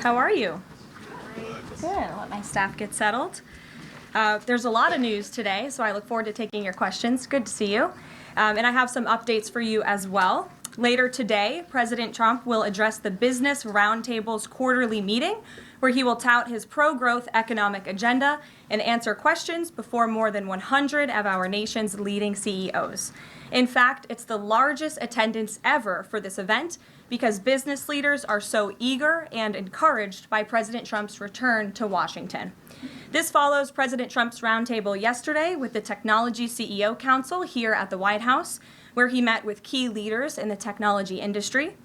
How are you? Good. I'll let my staff get settled. There's a lot of news today, so I look forward to taking your questions. Good to see you. And I have some updates for you as well. Later today, President Trump will address the Business Roundtable's quarterly meeting, where he will tout his pro-growth economic agenda and answer questions before more than 100 of our nation's leading CEOs. In fact, it's the largest attendance ever for this event because business leaders are so eager and encouraged by President Trump's return to Washington. This follows President Trump's roundtable yesterday with the Technology CEO Council here at the White House, where he met with key leaders in the technology industry.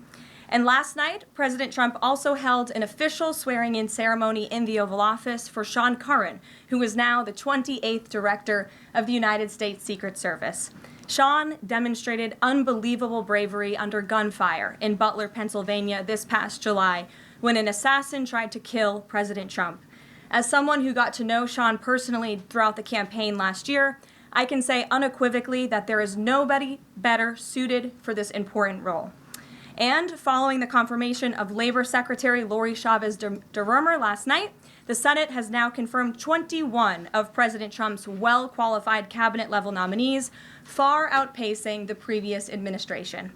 And last night, President Trump also held an official swearing-in ceremony in the Oval Office for Sean Curran, who is now the 28th Director of the United States Secret Service. Sean demonstrated unbelievable bravery under gunfire in Butler, Pennsylvania this past July when an assassin tried to kill President Trump. As someone who got to know Sean personally throughout the campaign last year, I can say unequivocally that there is nobody better suited for this important role. And following the confirmation of Labor Secretary Lori Chavez DeRomer last night, the Senate has now confirmed 21 of President Trump's well-qualified cabinet-level nominees, far outpacing the previous administration.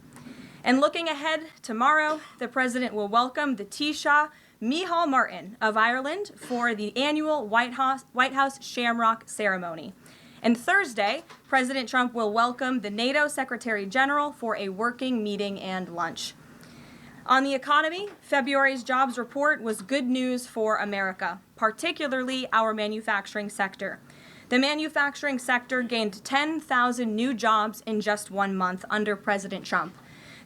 And looking ahead, tomorrow, the president will welcome the Taoiseach Micheál Martin of Ireland for the annual White House Shamrock ceremony. And Thursday, President Trump will welcome the NATO Secretary General for a working meeting and lunch. On the economy, February's jobs report was good news for America, particularly our manufacturing sector. The manufacturing sector gained 10,000 new jobs in just 1 month under President Trump.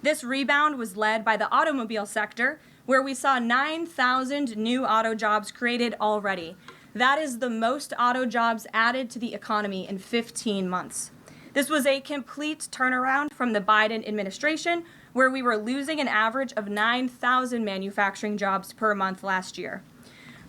This rebound was led by the automobile sector, where we saw 9,000 new auto jobs created already. That is the most auto jobs added to the economy in 15 months. This was a complete turnaround from the Biden administration, where we were losing an average of 9,000 manufacturing jobs per month last year.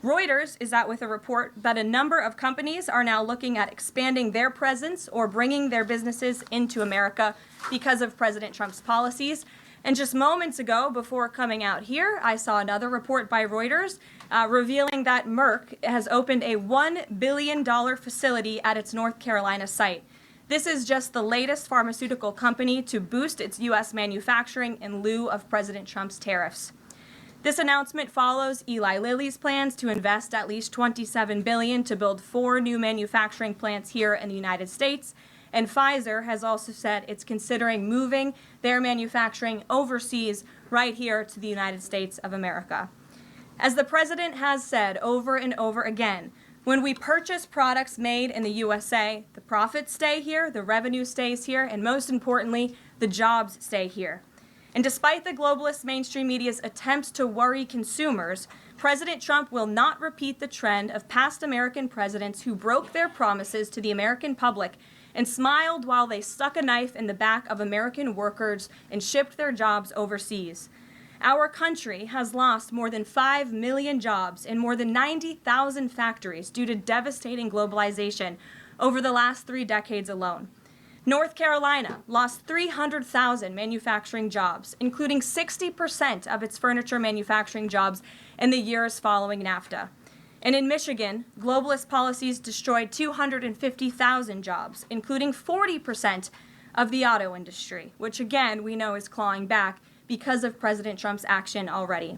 Reuters is out with a report that a number of companies are now looking at expanding their presence or bringing their businesses into America because of President Trump's policies. And just moments ago, before coming out here, I saw another report by Reuters revealing that Merck has opened a $1 billion facility at its North Carolina site. This is just the latest pharmaceutical company to boost its U.S. manufacturing in lieu of President Trump's tariffs. This announcement follows Eli Lilly's plans to invest at least $27 billion to build 4 new manufacturing plants here in the United States. And Pfizer has also said it's considering moving their manufacturing overseas right here to the United States of America. As the president has said over and over again, when we purchase products made in the USA, the profits stay here, the revenue stays here, and most importantly, the jobs stay here. And despite the globalist mainstream media's attempts to worry consumers, President Trump will not repeat the trend of past American presidents who broke their promises to the American public and smiled while they stuck a knife in the back of American workers and shipped their jobs overseas. Our country has lost more than 5 million jobs in more than 90,000 factories due to devastating globalization over the last 3 decades alone. North Carolina lost 300,000 manufacturing jobs, including 60% of its furniture manufacturing jobs in the years following NAFTA. And in Michigan, globalist policies destroyed 250,000 jobs, including 40% of the auto industry, which again we know is clawing back because of President Trump's action already.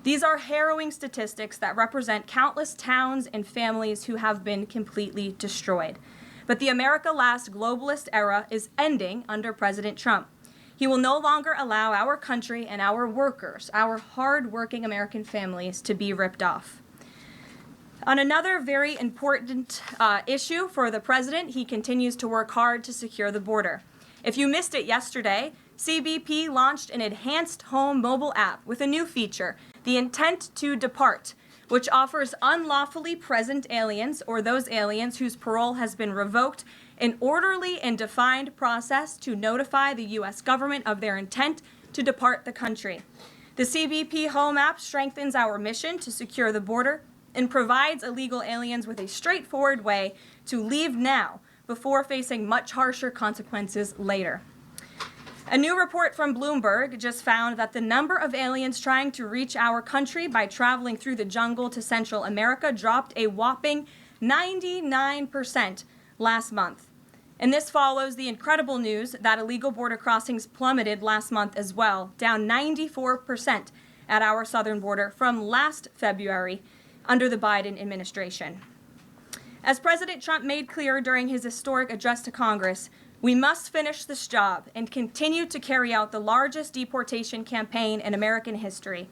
These are harrowing statistics that represent countless towns and families who have been completely destroyed. But the America Last globalist era is ending under President Trump. He will no longer allow our country and our workers, our hard-working American families, to be ripped off. On another very important issue for the president, he continues to work hard to secure the border. If you missed it yesterday, CBP launched an enhanced home mobile app with a new feature, the Intent to Depart, which offers unlawfully present aliens or those aliens whose parole has been revoked an orderly and defined process to notify the U.S. government of their intent to depart the country. The CBP Home app strengthens our mission to secure the border and provides illegal aliens with a straightforward way to leave now before facing much harsher consequences later. A new report from Bloomberg just found that the number of aliens trying to reach our country by traveling through the jungle to Central America dropped a whopping 99% last month. And this follows the incredible news that illegal border crossings plummeted last month as well, down 94% at our southern border from last February under the Biden administration. As President Trump made clear during his historic address to Congress, we must finish this job and continue to carry out the largest deportation campaign in American history.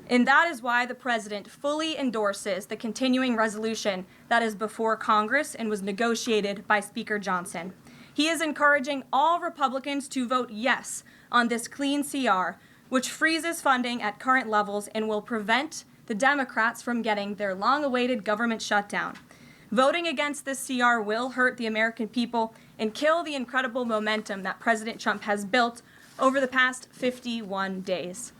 And that is why the president fully endorses the continuing resolution that is before Congress and was negotiated by Speaker Johnson. He is encouraging all Republicans to vote yes on this clean CR, which freezes funding at current levels and will prevent the Democrats from getting their long-awaited government shutdown. Voting against this CR will hurt the American people and kill the incredible momentum that President Trump has built over the past 51 days.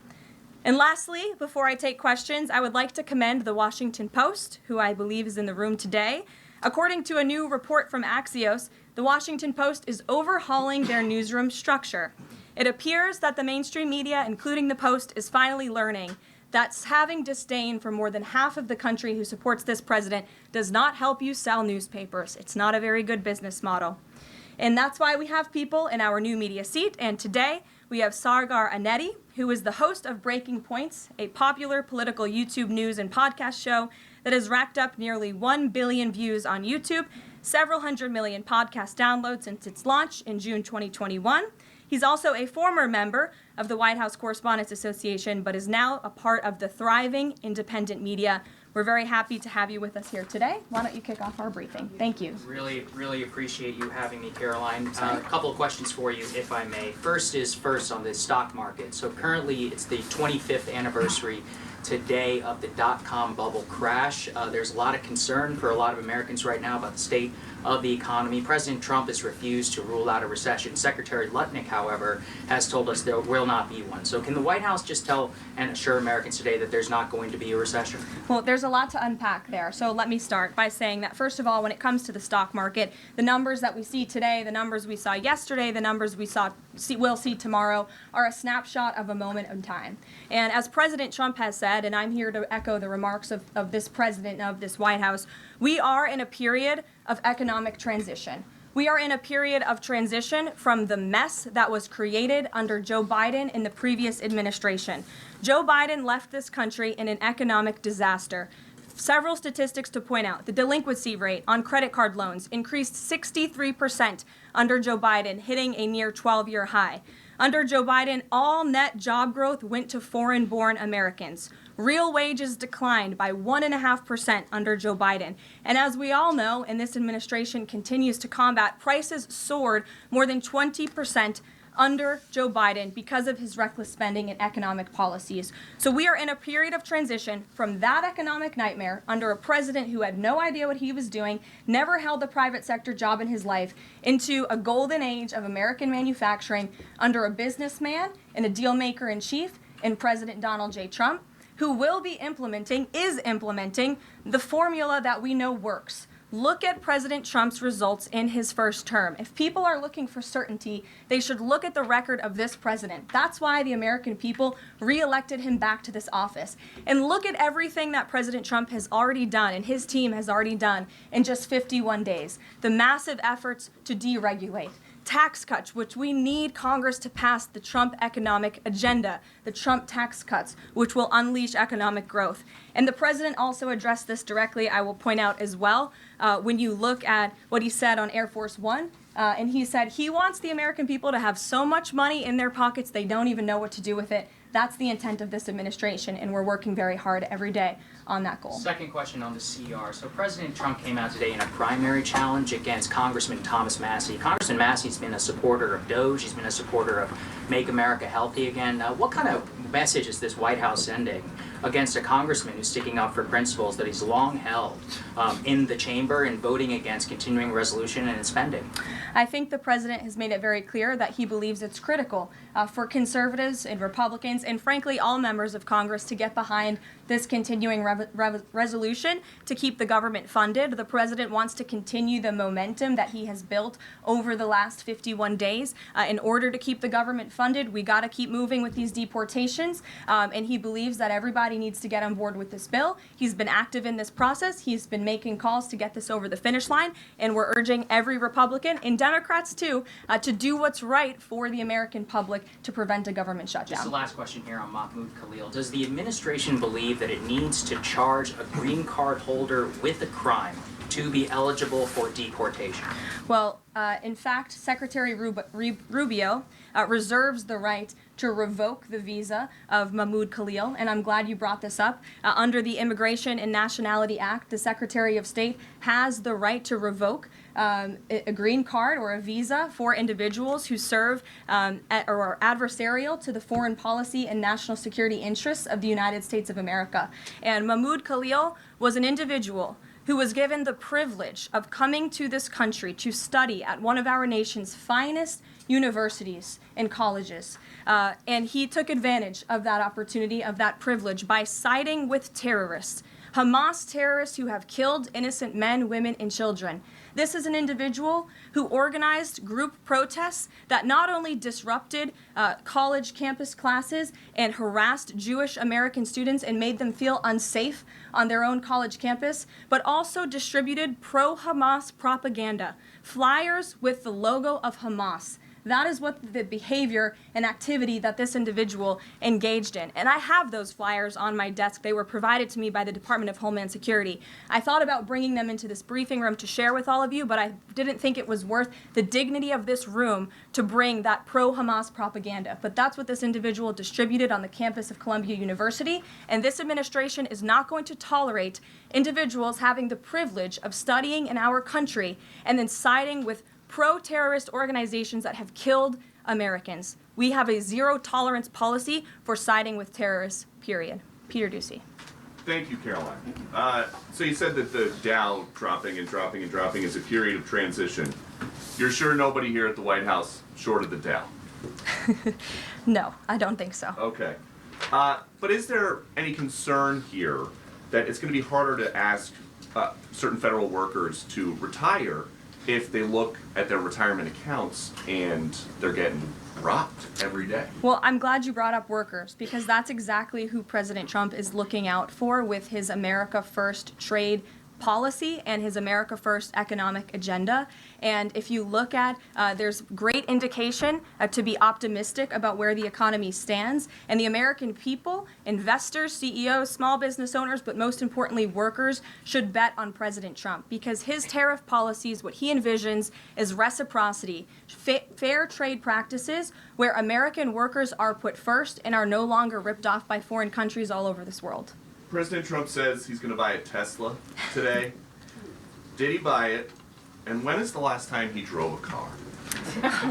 And lastly, before I take questions, I would like to commend the Washington Post, who I believe is in the room today. According to a new report from Axios, the Washington Post is overhauling their newsroom structure. It appears that the mainstream media, including the Post, is finally learning that having disdain for more than half of the country who supports this president does not help you sell newspapers. It's not a very good business model. And that's why we have people in our new media seat. And today we have Sargar Anetti, who is the host of Breaking Points, a popular political YouTube news and podcast show that has racked up nearly 1 billion views on YouTube, several hundred million podcast downloads since its launch in June 2021. He's also a former member of the White House Correspondents Association, but is now a part of the thriving independent media. We're very happy to have you with us here today. Why don't you kick off our briefing? Thank you. Really appreciate you having me, Caroline. A couple of questions for you, if I may. First on the stock market. So currently it's the 25th anniversary today of the dot-com bubble crash. There's a lot of concern for a lot of Americans right now about the state of the economy. President Trump has refused to rule out a recession. Secretary Lutnick, however, has told us there will not be one. So can the White House just tell and assure Americans today that there's not going to be a recession? Well, there's a lot to unpack there. So let me start by saying that, first of all, when it comes to the stock market, the numbers that we see today, the numbers we saw yesterday, the numbers we'll see tomorrow are a snapshot of a moment in time. And as President Trump has said, and I'm here to echo the remarks of this president of this White House, we are in a period of economic transition. We are in a period of transition from the mess that was created under Joe Biden in the previous administration. Joe Biden left this country in an economic disaster. Several statistics to point out. The delinquency rate on credit card loans increased 63% under Joe Biden, hitting a near 12-year high. Under Joe Biden, all net job growth went to foreign-born Americans. Real wages declined by 1.5% under Joe Biden. And as we all know, and this administration continues to combat, prices soared more than 20% under Joe Biden because of his reckless spending and economic policies. So we are in a period of transition from that economic nightmare under a president who had no idea what he was doing, never held a private sector job in his life, into a golden age of American manufacturing under a businessman and a deal maker in chief in President Donald J. Trump, who is implementing the formula that we know works. Look at President Trump's results in his first term. If people are looking for certainty, they should look at the record of this president. That's why the American people reelected him back to this office. And look at everything that President Trump has already done and his team has already done in just 51 days. The massive efforts to deregulate, tax cuts, which we need Congress to pass the Trump economic agenda, the Trump tax cuts, which will unleash economic growth. And the president also addressed this directly, I will point out as well, when you look at what he said on Air Force One. And he said he wants the American people to have so much money in their pockets they don't even know what to do with it. That's the intent of this administration, and we're working very hard every day on that goal. Second question on the CR. So President Trump came out today in a primary challenge against Congressman Thomas Massie. Congressman Massie's been a supporter of DOGE. He's been a supporter of Make America Healthy Again. What kind of message is this White House sending against a congressman who's sticking up for principles that he's long held in the chamber and voting against continuing resolution and spending? I think the president has made it very clear that he believes it's critical for conservatives and Republicans and frankly all members of Congress to get behind this continuing resolution to keep the government funded. The president wants to continue the momentum that he has built over the last 51 days. In order to keep the government funded, we got to keep moving with these deportations, and he believes that everybody needs to get on board with this bill. He's been active in this process. He's been making calls to get this over the finish line, and we're urging every Republican and Democrats too to do what's right for the American public to prevent a government shutdown. Just the last question here on Mahmoud Khalil. Does the administration believe that it needs to charge a green card holder with a crime to be eligible for deportation? Well, in fact, Secretary Rubio reserves the right to revoke the visa of Mahmoud Khalil, and I'm glad you brought this up. Under the Immigration and Nationality Act, the Secretary of State has the right to revoke a green card or a visa for individuals who serve or are adversarial to the foreign policy and national security interests of the United States of America. And Mahmoud Khalil was an individual who was given the privilege of coming to this country to study at one of our nation's finest universities and colleges. And he took advantage of that opportunity, of that privilege, by siding with terrorists, Hamas terrorists who have killed innocent men, women, and children. This is an individual who organized group protests that not only disrupted college campus classes and harassed Jewish American students and made them feel unsafe on their own college campus, but also distributed pro-Hamas propaganda, flyers with the logo of Hamas. That is what the behavior and activity that this individual engaged in. And I have those flyers on my desk. They were provided to me by the Department of Homeland Security. I thought about bringing them into this briefing room to share with all of you, but I didn't think it was worth the dignity of this room to bring that pro-Hamas propaganda. But that's what this individual distributed on the campus of Columbia University. And this administration is not going to tolerate individuals having the privilege of studying in our country and then siding with pro-terrorist organizations that have killed Americans. We have a zero-tolerance policy for siding with terrorists, period. Peter Ducey. Thank you, Caroline. So you said that the Dow dropping and dropping and dropping is a period of transition. You're sure nobody here at the White House shorted the Dow? No, I don't think so. Okay. But is there any concern here that it's going to be harder to ask certain federal workers to retire if they look at their retirement accounts and they're getting robbed every day? Well, I'm glad you brought up workers, because that's exactly who President Trump is looking out for with his America First trade policy and his America First economic agenda. And if you look at, there's great indication to be optimistic about where the economy stands. And the American people, investors, CEOs, small business owners, but most importantly workers, should bet on President Trump, because his tariff policies, what he envisions is reciprocity, fair trade practices where American workers are put first and are no longer ripped off by foreign countries all over this world. President Trump says he's going to buy a Tesla today. Did he buy it? And when is the last time he drove a car?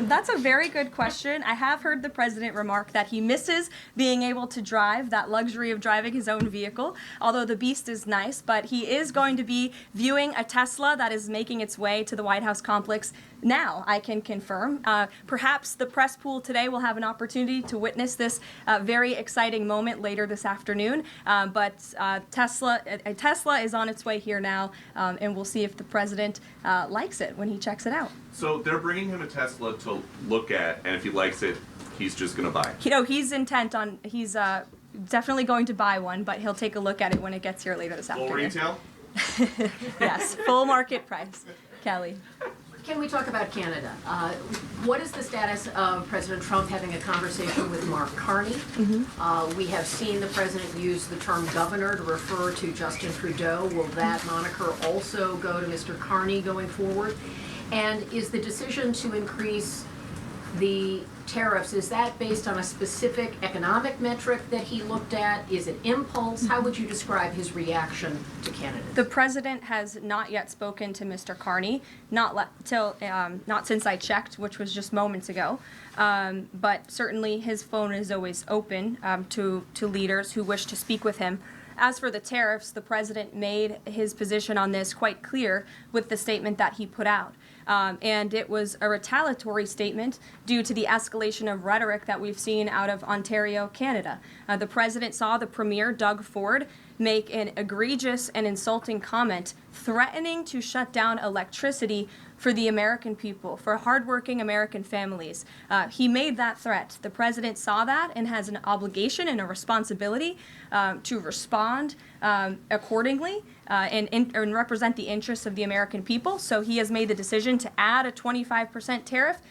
That's a very good question. I have heard the president remark that he misses being able to drive, that luxury of driving his own vehicle, although the beast is nice, but he is going to be viewing a Tesla that is making its way to the White House complex now, I can confirm. Perhaps the press pool today will have an opportunity to witness this very exciting moment later this afternoon, but a Tesla is on its way here now, and we'll see if the president likes it when he checks it out. So they're bringing him a Tesla to look at, and if he likes it, he's just going to buy it. You know, he's intent on, he's definitely going to buy one, but he'll take a look at it when it gets here later this afternoon. Full retail? Yes, full market price. Kelly. Can we talk about Canada? What is the status of President Trump having a conversation with Mark Carney? Mm-hmm. We have seen the president use the term governor to refer to Justin Trudeau. Will that moniker also go to Mr. Carney going forward? And is the decision to increase the tariffs, is that based on a specific economic metric that he looked at? Is it impulse? How would you describe his reaction to candidates? The president has not yet spoken to Mr. Carney, not since I checked, which was just moments ago. But certainly his phone is always open to leaders who wish to speak with him. As for the tariffs, the president made his position on this quite clear with the statement that he put out. And it was a retaliatory statement due to the escalation of rhetoric that we've seen out of Ontario, Canada. The president saw the Premier, Doug Ford, make an egregious and insulting comment threatening to shut down electricity for the American people, for hardworking American families. He made that threat. The president saw that and has an obligation and a responsibility to respond accordingly and represent the interests of the American people. So he has made the decision to add a 25% tariff.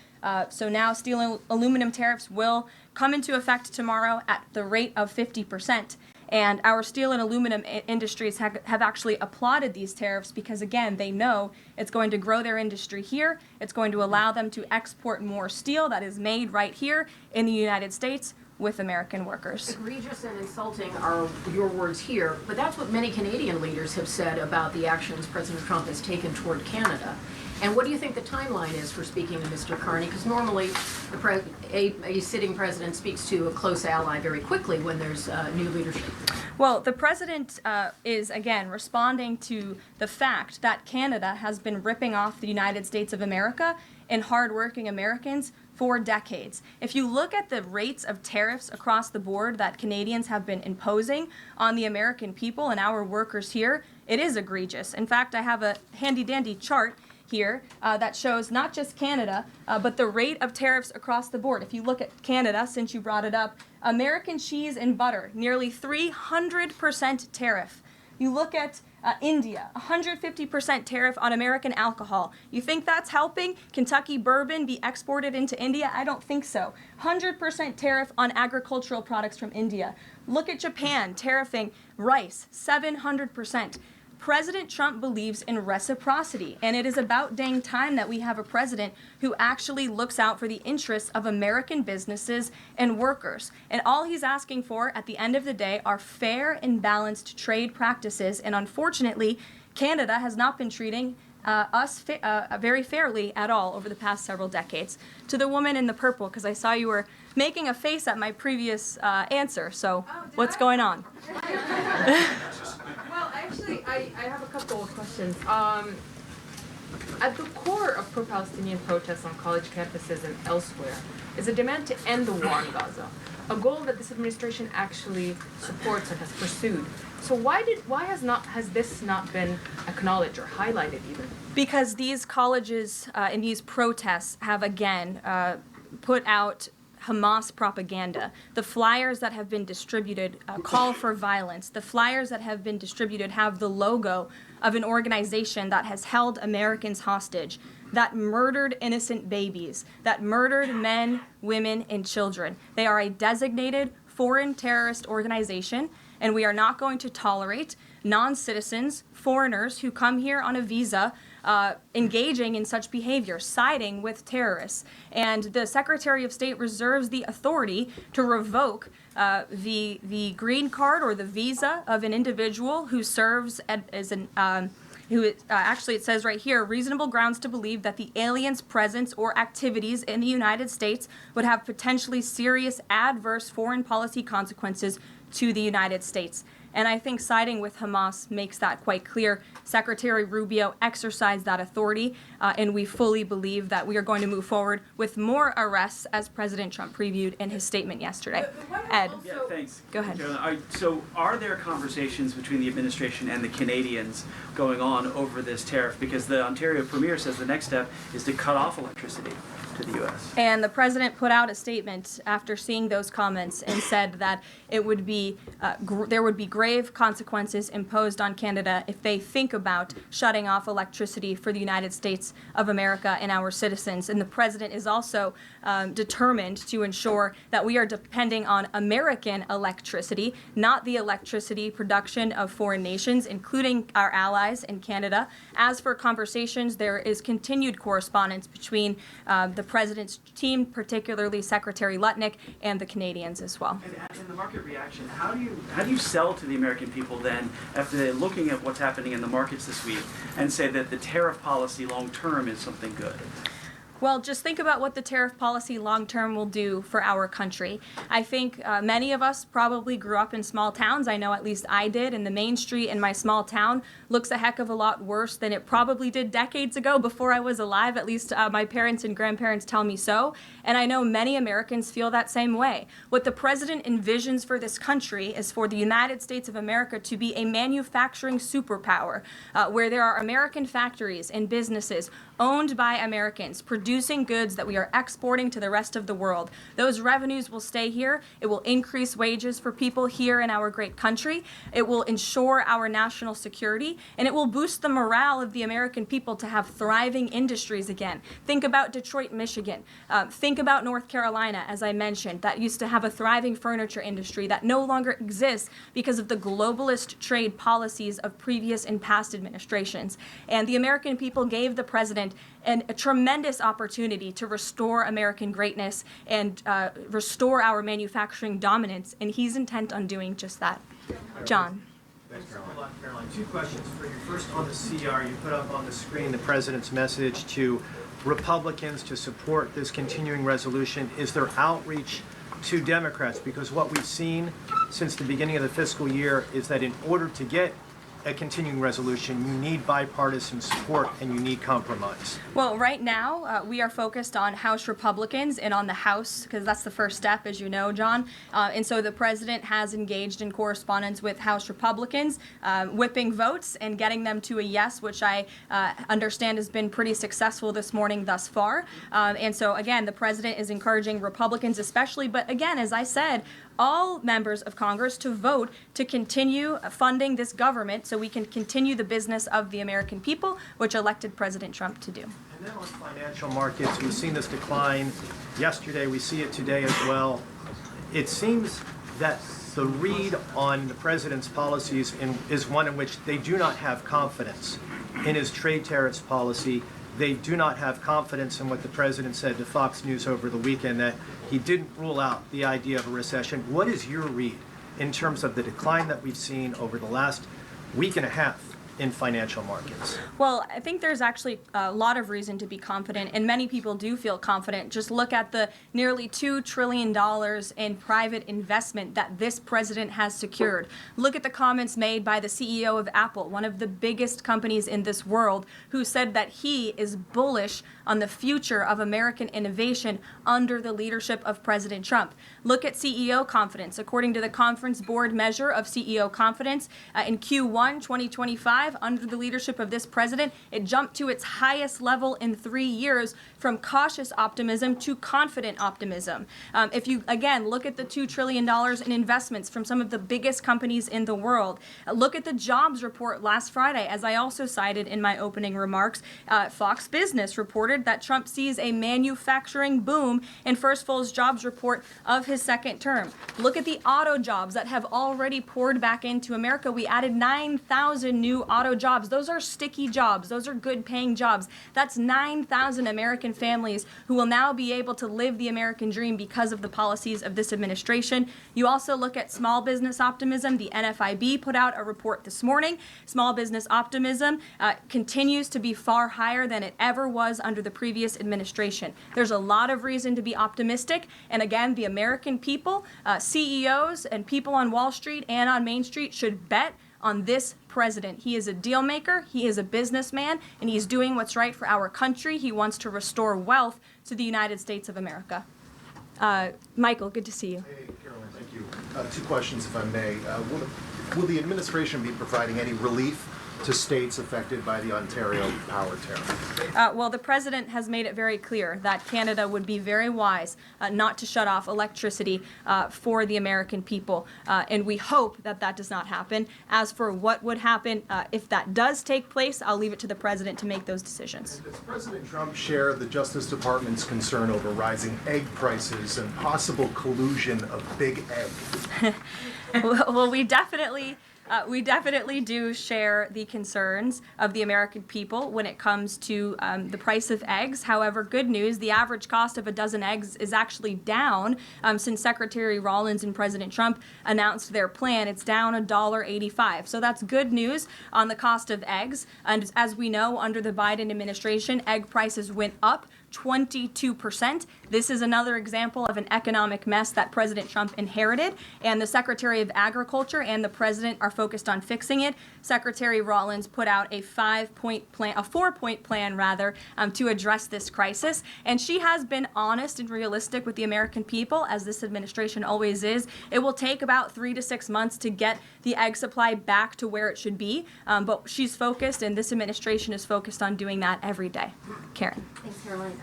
So now steel and aluminum tariffs will come into effect tomorrow at the rate of 50%. And our steel and aluminum industries have actually applauded these tariffs because, again, they know it's going to grow their industry here. It's going to allow them to export more steel that is made right here in the United States with American workers. Egregious and insulting are your words here, but that's what many Canadian leaders have said about the actions President Trump has taken toward Canada. And what do you think the timeline is for speaking to Mr. Carney? Because normally a sitting president speaks to a close ally very quickly when there's new leadership. Well, the president is, again, responding to the fact that Canada has been ripping off the United States of America and hardworking Americans for decades. If you look at the rates of tariffs across the board that Canadians have been imposing on the American people and our workers here, it is egregious. In fact, I have a handy-dandy chart here that shows not just Canada, but the rate of tariffs across the board. If you look at Canada, since you brought it up, American cheese and butter, nearly 300% tariff. You look at India, 150% tariff on American alcohol. You think that's helping Kentucky bourbon be exported into India? I don't think so. 100% tariff on agricultural products from India. Look at Japan, tariffing rice, 700%. President Trump believes in reciprocity, and it is about dang time that we have a president who actually looks out for the interests of American businesses and workers. And all he's asking for at the end of the day are fair and balanced trade practices, and unfortunately, Canada has not been treating us very fairly at all over the past several decades. To the woman in the purple, because I saw you were making a face at my previous answer, so what's going on? Well, actually, I have a couple of questions. At the core of pro-Palestinian protests on college campuses and elsewhere is a demand to end the war in Gaza, a goal that this administration actually supports and has pursued. So why has this not been acknowledged or highlighted even? Because these colleges and these protests have again put out Hamas propaganda. The flyers that have been distributed call for violence. The flyers that have been distributed have the logo of an organization that has held Americans hostage, that murdered innocent babies, that murdered men, women, and children. They are a designated foreign terrorist organization, and we are not going to tolerate non-citizens, foreigners who come here on a visa engaging in such behavior, siding with terrorists. And the Secretary of State reserves the authority to revoke the green card or the visa of an individual who serves as an actually, it says right here, reasonable grounds to believe that the alien's presence or activities in the United States would have potentially serious adverse foreign policy consequences to the United States. And I think siding with Hamas makes that quite clear. Secretary Rubio exercised that authority, and we fully believe that we are going to move forward with more arrests, as President Trump previewed in his statement yesterday. Ed. Yeah, thanks. Go ahead. So are there conversations between the administration and the Canadians going on over this tariff? Because the Ontario Premier says the next step is to cut off electricity to the U.S. And the president put out a statement after seeing those comments and said that it would be there would be grave consequences imposed on Canada if they think about shutting off electricity for the United States of America and our citizens. And the president is also determined to ensure that we are depending on American electricity, not the electricity production of foreign nations, including our allies in Canada. As for conversations, there is continued correspondence between the president's team, particularly Secretary Lutnick and the Canadians as well. And in the market reaction, how do you sell to the American people then after they're looking at what's happening in the markets this week and say that the tariff policy long term is something good? Well, just think about what the tariff policy long-term will do for our country. I think many of us probably grew up in small towns. I know at least I did, and the main street in my small town looks a heck of a lot worse than it probably did decades ago before I was alive. At least my parents and grandparents tell me so. And I know many Americans feel that same way. What the president envisions for this country is for the United States of America to be a manufacturing superpower, where there are American factories and businesses owned by Americans, producing goods that we are exporting to the rest of the world. Those revenues will stay here. It will increase wages for people here in our great country. It will ensure our national security, and it will boost the morale of the American people to have thriving industries again. Think about Detroit, Michigan. Think about North Carolina, as I mentioned, that used to have a thriving furniture industry that no longer exists because of the globalist trade policies of previous and past administrations. And the American people gave the president a tremendous opportunity to restore American greatness and restore our manufacturing dominance, and he's intent on doing just that. John. Thanks, Caroline. Two questions for you. First, on the CR, you put up on the screen the president's message to Republicans to support this continuing resolution. Is there outreach to Democrats? Because what we've seen since the beginning of the fiscal year is that in order to get a continuing resolution, you need bipartisan support and you need compromise. Well, right now, we are focused on House Republicans and on the House, because that's the first step, as you know, John. And so the president has engaged in correspondence with House Republicans, whipping votes and getting them to a yes, which I understand has been pretty successful this morning thus far. And so, again, the president is encouraging Republicans especially, but again, as I said, all members of Congress to vote to continue funding this government so we can continue the business of the American people, which elected President Trump to do. And then on financial markets, we've seen this decline yesterday. We see it today as well. It seems that the read on the president's policies is one in which they do not have confidence in his trade tariffs policy. They do not have confidence in what the president said to Fox News over the weekend, that he didn't rule out the idea of a recession. What is your read in terms of the decline that we've seen over the last week and a half in financial markets? Well, I think there's actually a lot of reason to be confident, and many people do feel confident. Just look at the nearly $2 trillion in private investment that this president has secured. Look at the comments made by the CEO of Apple, one of the biggest companies in this world, who said that he is bullish on the future of American innovation under the leadership of President Trump. Look at CEO confidence. According to the Conference Board measure of CEO confidence, in Q1 2025, under the leadership of this president, it jumped to its highest level in 3 years, from cautious optimism to confident optimism. If you, again, look at the $2 trillion in investments from some of the biggest companies in the world, look at the jobs report last Friday, as I also cited in my opening remarks. Fox Business reported that Trump sees a manufacturing boom in first full jobs report of his second term. Look at the auto jobs that have already poured back into America. We added 9,000 new auto jobs. Those are sticky jobs. Those are good paying jobs. That's 9,000 American families who will now be able to live the American dream because of the policies of this administration. You also look at small business optimism. The NFIB put out a report this morning. Small business optimism continues to be far higher than it ever was under the previous administration. There's a lot of reason to be optimistic. And again, the American people, CEOs and people on Wall Street and on Main Street should bet on this president. He is a deal maker, he is a businessman, and he's doing what's right for our country. He wants to restore wealth to the United States of America. Michael, good to see you. Hey, Caroline, thank you. Two questions, if I may. Will the administration be providing any relief to states affected by the Ontario power tariff? Well, the president has made it very clear that Canada would be very wise not to shut off electricity for the American people, and we hope that that does not happen. As for what would happen if that does take place, I'll leave it to the president to make those decisions. Does President Trump share the Justice Department's concern over rising egg prices and possible collusion of big egg? Well, we definitely We definitely do share the concerns of the American people when it comes to the price of eggs. However, good news, the average cost of a dozen eggs is actually down since Secretary Rollins and President Trump announced their plan. It's down $1.85. So that's good news on the cost of eggs. And as we know, under the Biden administration, egg prices went up 22%. This is another example of an economic mess that President Trump inherited, and the Secretary of Agriculture and the President are focused on fixing it. Secretary Rollins put out a 4-point plan rather, to address this crisis, and she has been honest and realistic with the American people, as this administration always is. It will take about 3 to 6 months to get the egg supply back to where it should be, but she's focused, and this administration is focused on doing that every day. Karen. Thanks, Caroline.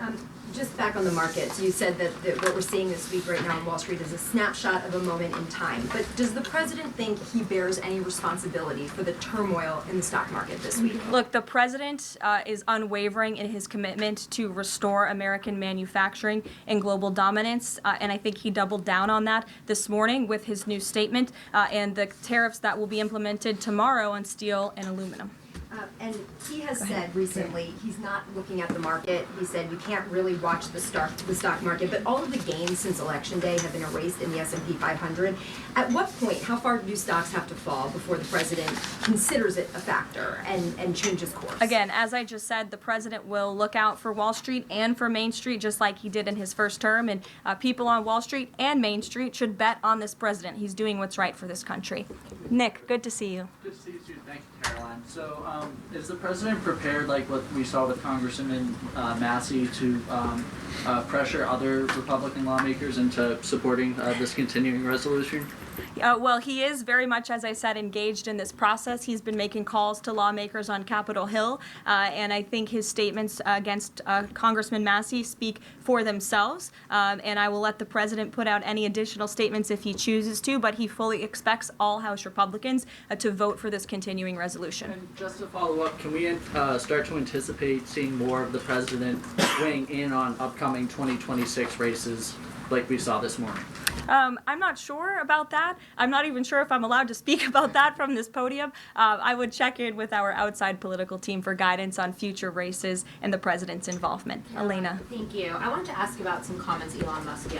Just back on the markets, you said that what we're seeing this week right now on Wall Street is a snapshot of a moment in time. But does the president think he bears any responsibility for the turmoil in the stock market this week? Look, the president is unwavering in his commitment to restore American manufacturing and global dominance, and I think he doubled down on that this morning with his new statement and the tariffs that will be implemented tomorrow on steel and aluminum. And he has said recently he's not looking at the market. He said you can't really watch the stock market, but all of the gains since Election Day have been erased in the S&P 500. At what point, how far do stocks have to fall before the president considers it a factor and changes course? Again, as I just said, the president will look out for Wall Street and for Main Street, just like he did in his first term, and people on Wall Street and Main Street should bet on this president. He's doing what's right for this country. Nick, good to see you. Good to see you too. Thank you, Caroline. So, is the president prepared, like what we saw with Congressman Massey, to pressure other Republican lawmakers into supporting this continuing resolution? Well, he is very much, as I said, engaged in this process. He's been making calls to lawmakers on Capitol Hill, and I think his statements against Congressman Massey speak for themselves, and I will let the president put out any additional statements if he chooses to, but he fully expects all House Republicans to vote for this continuing resolution. And just to follow up, can we start to anticipate seeing more of the president weighing in on upcoming 2026 races like we saw this morning? I'm not sure about that. I'm not even sure if I'm allowed to speak about that from this podium. I would check in with our outside political team for guidance on future races and the president's involvement. Elena. Thank you. I wanted to ask about some comments Elon Musk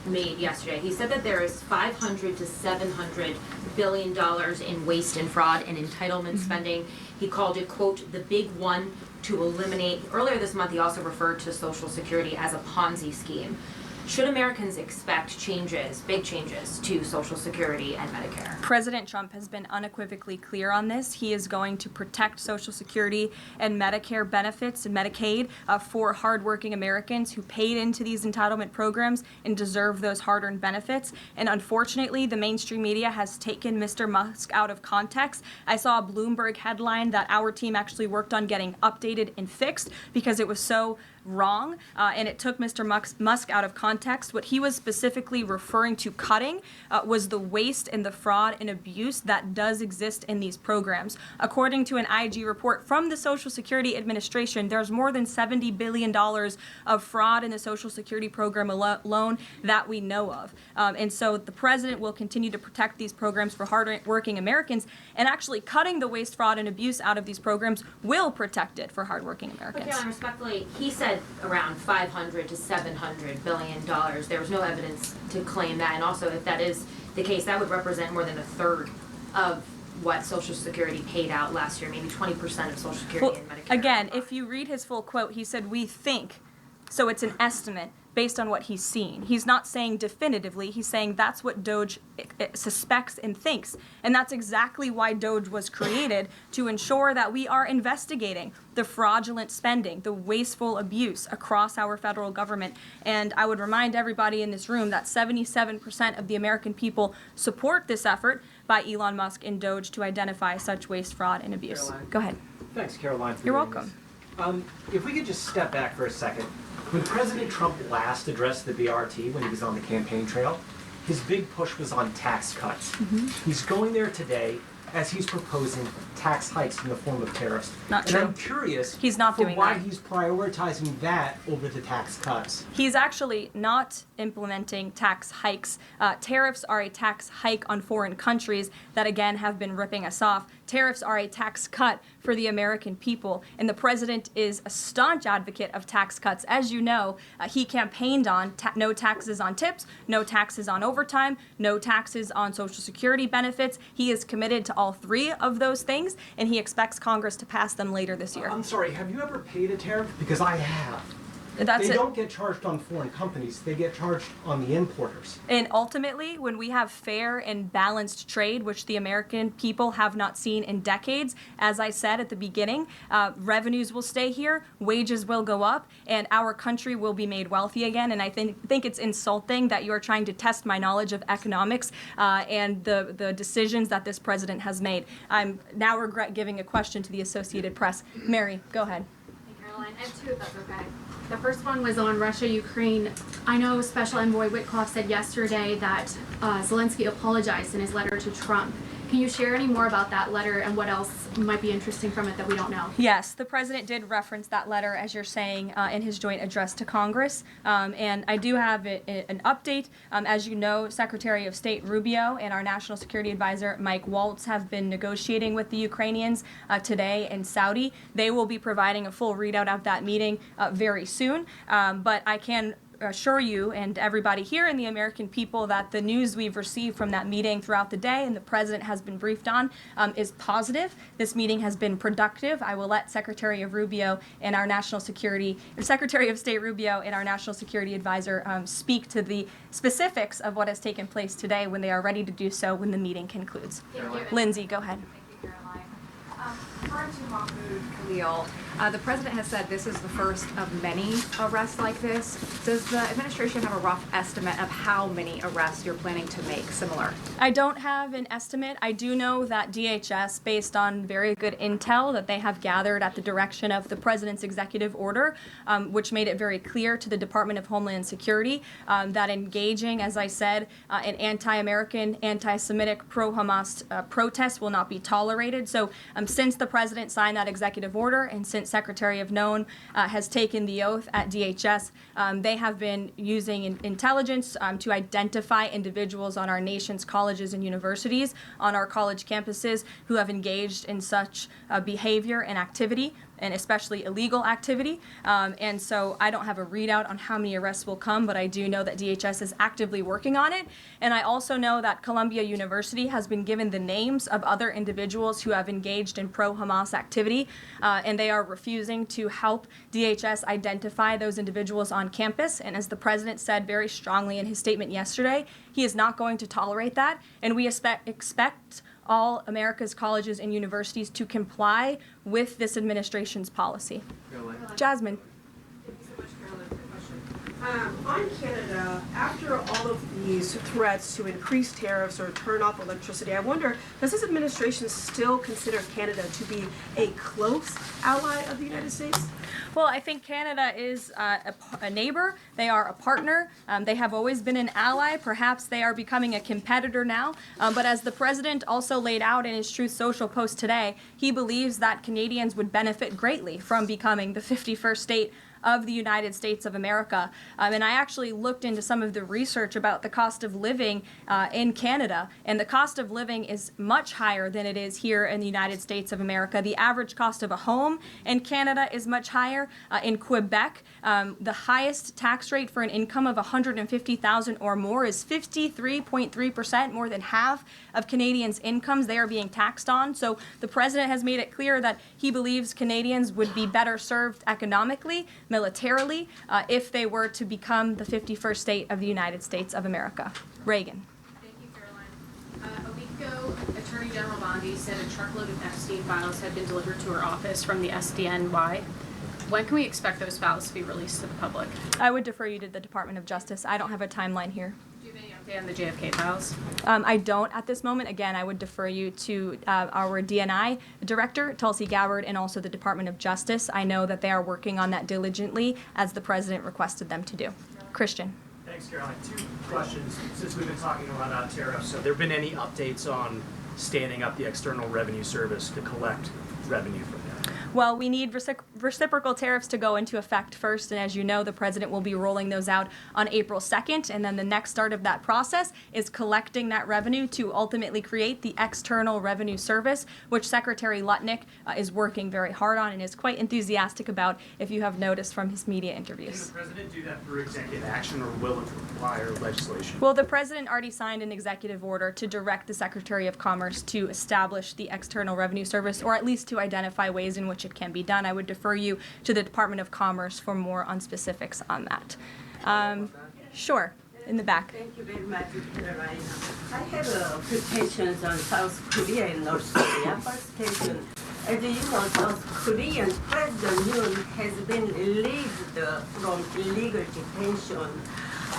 made yesterday. He said that there is $500 to $700 billion in waste and fraud and entitlement spending. He called it, quote, the big one to eliminate. Earlier this month, he also referred to Social Security as a Ponzi scheme. Should Americans expect changes, big changes, to Social Security and Medicare? President Trump has been unequivocally clear on this. He is going to protect Social Security and Medicare benefits and Medicaid for hardworking Americans who paid into these entitlement programs and deserve those hard-earned benefits. And unfortunately, the mainstream media has taken Mr. Musk out of context. I saw a Bloomberg headline that our team actually worked on getting updated and fixed because it was so wrong, and it took Mr. Musk out of context. What he was specifically referring to cutting was the waste and the fraud and abuse that does exist in these programs. According to an IG report from the Social Security Administration, there's more than $70 billion of fraud in the Social Security program alone that we know of. And so the president will continue to protect these programs for hard-working Americans, and actually cutting the waste, fraud, and abuse out of these programs will protect it for hardworking Americans. But Caroline, respectfully, he said around $500 to $700 billion. There was no evidence to claim that, and also if that is the case, that would represent more than a third of what Social Security paid out last year, maybe 20% of Social Security and Medicare. Again, if you read his full quote, he said, "We think," so it's an estimate based on what he's seen. He's not saying definitively, he's saying that's what DOJ suspects and thinks. And that's exactly why DOJ was created, to ensure that we are investigating the fraudulent spending, the wasteful abuse across our federal government. And I would remind everybody in this room that 77% of the American people support this effort by Elon Musk and DOJ to identify such waste, fraud, and abuse. Caroline. Go ahead. Thanks, Caroline. You're welcome. If we could just step back for a second. When President Trump last addressed the BRT when he was on the campaign trail, his big push was on tax cuts. He's going there today as he's proposing tax hikes in the form of tariffs. Not and true. I'm curious He's not for doing why that. he's prioritizing that over the tax cuts. He's actually not implementing tax hikes. Tariffs are a tax hike on foreign countries that, again, have been ripping us off. Tariffs are a tax cut for the American people, and the president is a staunch advocate of tax cuts. As you know, he campaigned on no taxes on tips, no taxes on overtime, no taxes on Social Security benefits. He is committed to all three of those things, and he expects Congress to pass them later this year. I'm sorry, have you ever paid a tariff? Because I have. That's They it. don't get charged on foreign companies, they get charged on the importers. And ultimately, when we have fair and balanced trade, which the American people have not seen in decades, as I said at the beginning, revenues will stay here, wages will go up, and our country will be made wealthy again. And I think it's insulting that you are trying to test my knowledge of economics and the decisions that this president has made. I'm now regret giving a question to the Associated Press. Mary, go ahead. Hey, Caroline. I have two, if that's okay. The first one was on Russia, Ukraine. I know Special Envoy Witkoff said yesterday that Zelensky apologized in his letter to Trump. Can you share any more about that letter and what else might be interesting from it that we don't know? Yes, the president did reference that letter, as you're saying, in his joint address to Congress. And I do have an update. As you know, Secretary of State Rubio and our National Security Advisor Mike Waltz have been negotiating with the Ukrainians today in Saudi. They will be providing a full readout of that meeting very soon. But I can assure you and everybody here and the American people that the news we've received from that meeting throughout the day and the president has been briefed on is positive. This meeting has been productive. I will let Secretary of State Rubio and our National Security Advisor speak to the specifics of what has taken place today when they are ready to do so when the meeting concludes. Lindsay, go ahead. Thank you, Caroline. Referring to Mahmoud Khalil, the president has said this is the first of many arrests like this. Does the administration have a rough estimate of how many arrests you're planning to make similar? I don't have an estimate. I do know that DHS, based on very good intel that they have gathered at the direction of the president's executive order, which made it very clear to the Department of Homeland Security that engaging, as I said, in anti-American, anti-Semitic, pro-Hamas protests will not be tolerated. So since the president signed that executive order and since Secretary of Known has taken the oath at DHS, they have been using intelligence to identify individuals on our nation's colleges and universities, on our college campuses, who have engaged in such behavior and activity, and especially illegal activity. And so I don't have a readout on how many arrests will come, but I do know that DHS is actively working on it. And I also know that Columbia University has been given the names of other individuals who have engaged in pro-Hamas activity, and they are refusing to help DHS identify those individuals on campus. And as the president said very strongly in his statement yesterday, he is not going to tolerate that, and we expect all America's colleges and universities to comply with this administration's policy. Jasmine. Thank you so much, Carolyn, for the question. On Canada, after all of these threats to increase tariffs or turn off electricity, I wonder, does this administration still consider Canada to be a close ally of the United States? Well, I think Canada is a neighbor. They are a partner. They have always been an ally. Perhaps they are becoming a competitor now. But as the president also laid out in his Truth Social post today, he believes that Canadians would benefit greatly from becoming the 51st state of the United States of America. And I actually looked into some of the research about the cost of living in Canada, and the cost of living is much higher than it is here in the United States of America. The average cost of a home in Canada is much higher. In Quebec, the highest tax rate for an income of $150,000 or more is 53.3%, more than half of Canadians' incomes they are being taxed on. So the president has made it clear that he believes Canadians would be better served economically, militarily, if they were to become the 51st state of the United States of America. Reagan. Thank you, Caroline. A week ago, Attorney General Bondi said a truckload of Epstein files had been delivered to her office from the SDNY. When can we expect those files to be released to the public? I would defer you to the Department of Justice. I don't have a timeline here. Do you have any update on the JFK files? I don't at this moment. Again, I would defer you to our DNI director, Tulsi Gabbard, and also the Department of Justice. I know that they are working on that diligently, as the president requested them to do. Christian. Thanks, Caroline. Two questions, since we've been talking a lot about tariffs. Have there been any updates on standing up the External Revenue Service to collect revenue from them? Well, we need reciprocal tariffs to go into effect first, and as you know, the president will be rolling those out on April 2nd, and then the next start of that process is collecting that revenue to ultimately create the External Revenue Service, which Secretary Lutnick is working very hard on and is quite enthusiastic about, if you have noticed from his media interviews. Can the president do that through executive action, or will it require legislation? Well, the president already signed an executive order to direct the Secretary of Commerce to establish the External Revenue Service, or at least to identify ways in which it can be done. I would defer you to the Department of Commerce for more on specifics on that. Sure, in the back. Thank you very much, Carolina. I have a few questions on South Korea and North Korea. First question, as you know, South Korean President Yoon has been released from illegal detention.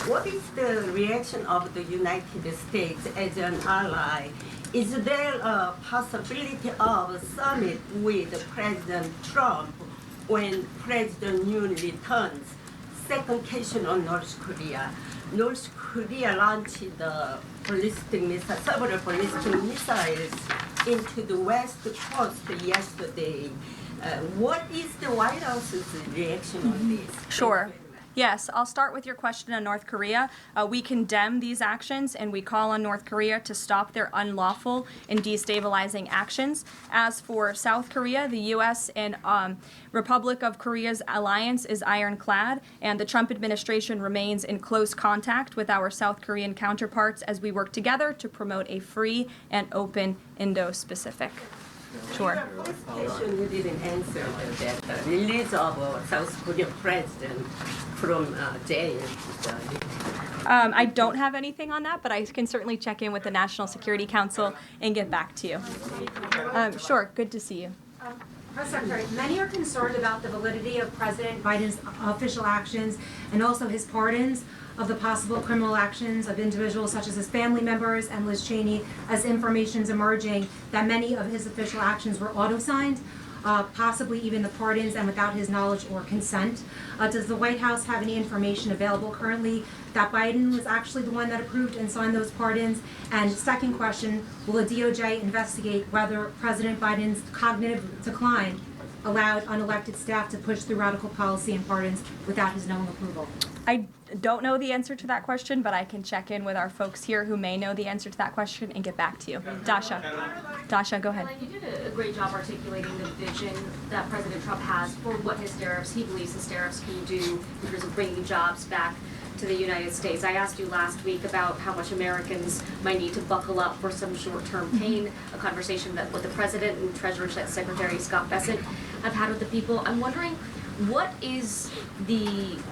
What is the reaction of the United States as an ally? Is there a possibility of a summit with President Trump when President Yoon returns? Second question on North Korea. North Korea launched the several ballistic missiles into the West Coast yesterday. What is the White House's reaction on this? Sure. Yes, I'll start with your question on North Korea. We condemn these actions and we call on North Korea to stop their unlawful and destabilizing actions. As for South Korea, the U.S. and Republic of Korea's alliance is ironclad, and the Trump administration remains in close contact with our South Korean counterparts as we work together to promote a free and open Indo-Pacific. Sure. First question you didn't answer that release of South Korean president from jail. I don't have anything on that, but I can certainly check in with the National Security Council and get back to you. Sure, good to see you. Press Secretary, many are concerned about the validity of President Biden's official actions and also his pardons of the possible criminal actions of individuals such as his family members and Liz Cheney, as information is emerging that many of his official actions were auto-signed, possibly even the pardons, and without his knowledge or consent. Does the White House have any information available currently that Biden was actually the one that approved and signed those pardons? And second question, will the DOJ investigate whether President Biden's cognitive decline allowed unelected staff to push through radical policy and pardons without his knowing approval? I don't know the answer to that question, but I can check in with our folks here who may know the answer to that question and get back to you. Dasha, go ahead. You did a great job articulating the vision that President Trump has for what he believes his tariffs can do in terms of bringing jobs back to the United States. I asked you last week about how much Americans might need to buckle up for some short-term pain, a conversation that with the President and Treasury Secretary Scott Bessent have had with the people. I'm wondering,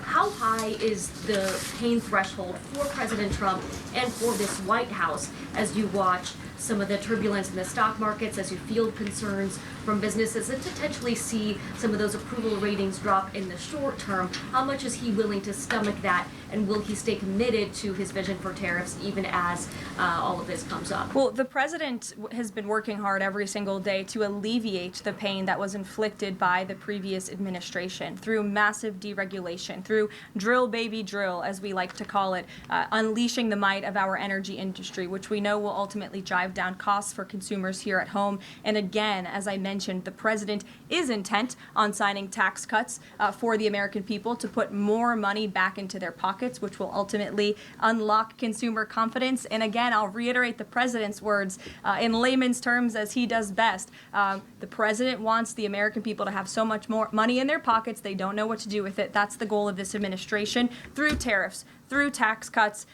how high is the pain threshold for President Trump and for this White House as you watch some of the turbulence in the stock markets, as you field concerns from businesses and potentially see some of those approval ratings drop in the short term? How much is he willing to stomach that, and will he stay committed to his vision for tariffs even as all of this comes up? Well, the president has been working hard every single day to alleviate the pain that was inflicted by the previous administration through massive deregulation, through drill baby drill, as we like to call it, unleashing the might of our energy industry, which we know will ultimately drive down costs for consumers here at home. And again, as I mentioned, the president is intent on signing tax cuts for the American people to put more money back into their pockets, which will ultimately unlock consumer confidence. And again, I'll reiterate the president's words in layman's terms as he does best. The president wants the American people to have so much more money in their pockets, they don't know what to do with it. That's the goal of this administration through tariffs, through tax cuts,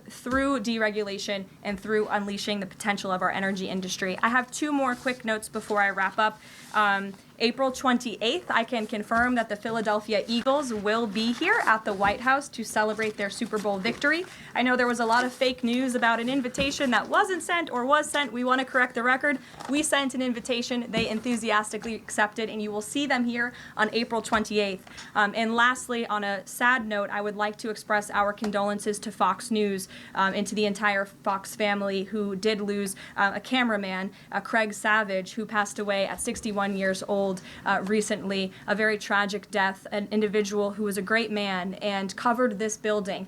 through deregulation, and through unleashing the potential of our energy industry. I have two more quick notes before I wrap up. April 28th, I can confirm that the Philadelphia Eagles will be here at the White House to celebrate their Super Bowl victory. I know there was a lot of fake news about an invitation that wasn't sent or was sent. We want to correct the record. We sent an invitation. They enthusiastically accepted, and you will see them here on April 28th. And lastly, on a sad note, I would like to express our condolences to Fox News and to the entire Fox family who did lose a cameraman, Craig Savage, who passed away at 61 years old told recently, a very tragic death, an individual who was a great man and covered this building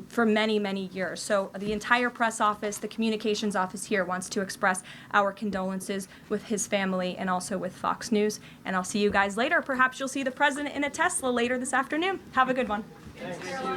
for many, many years. So the entire press office, the communications office here wants to express our condolences with his family and also with Fox News. And I'll see you guys later. Perhaps you'll see the president in a Tesla later this afternoon. Have a good one. Thank you.